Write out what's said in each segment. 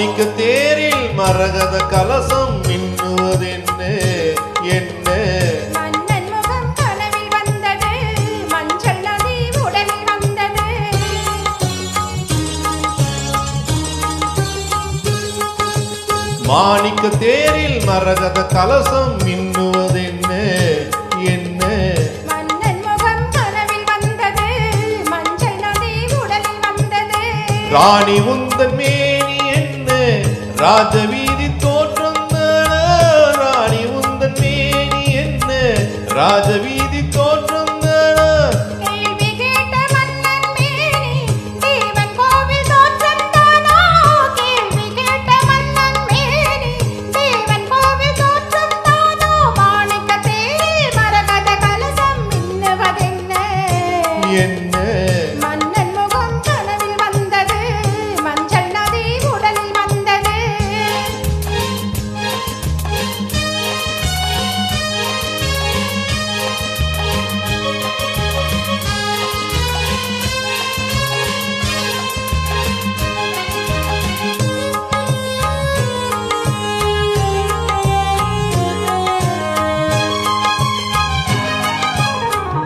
மாணிக்க தேரில் மரகத கலசம் மின்னுவதென்ன என்ன? மன்னன் முகம் கனவில் வந்தது, மஞ்சள் நதி உடலில் வந்தது. மாணிக்க தேரில் மரகத கலசம் மின்னுவதென்ன என்ன? மன்னன் முகம் கனவில் வந்தது, மஞ்சள் நதி உடலில் வந்தது. ராணி உந்தன் மேனி என்ன ராஜவீதி தோற்றம் தானா? ராணி உந்தன் மேனி என்ன ராஜவீதி தோற்றம் தானா? கேள்வி கேட்ட மன்னன் மேனி தேவன் கோவில் தோற்றம் தானா? கேள்வி கேட்ட மன்னன் மேனி தேவன் கோவில் தோற்றம் தானா? மாணிக்க தேரில் மரகத கலசம் மின்னுவதென்ன என்ன? மன்னன் முகம் கனவில் வந்தது, மஞ்சள் நதி உடலில் வந்தது.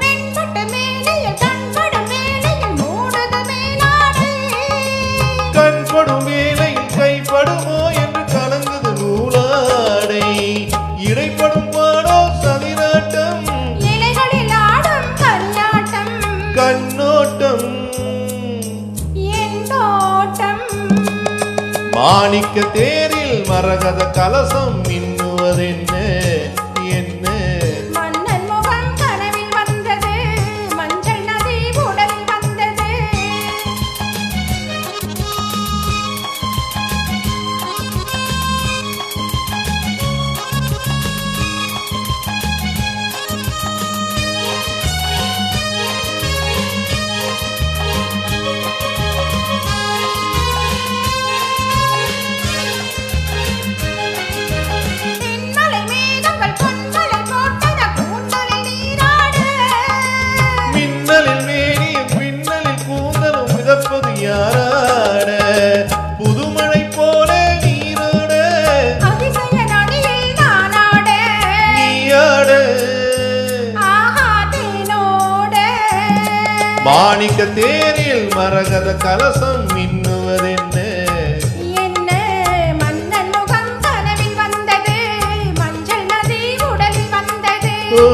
வெண்பட்டு மேனியில் கண்படு மேனியில் மூடுது மேலாடை. கண்படும் வேலையில் கைப்படுமோ என்று கலங்குது நூலாடை. இடைப்படும் பாடோ சதிராட்டம், இலைகளில் ஆடும் கனியாட்டம், கண்ணோட்டம். என் தோட்டம். மாணிக்க தேரில் மரகத கலசம் மின்னுவதென்ன என்ன? மன்னன் முகம் கனவில் வந்தது, மஞ்சள் நதி உடலில் வந்தது. தென்மலை மேகங்கள் பொன்மலை போட்டன கூந்தலில் நீராட. மின்னலில் மேனியும் பின்னலில் கூந்தலும் மிதப்பது யாராட? புதுமழை போல நீராட அதிசய நதியில் நானாட. நீயாட. ஆஹா தேனோட. மாணிக்க தேரில் மரகத கலசம் மின்னுவதென்ன என்ன? மன்னன் முகம் கனவில் வந்தது, மஞ்சள் நதி உடலில் வந்தது. ஓ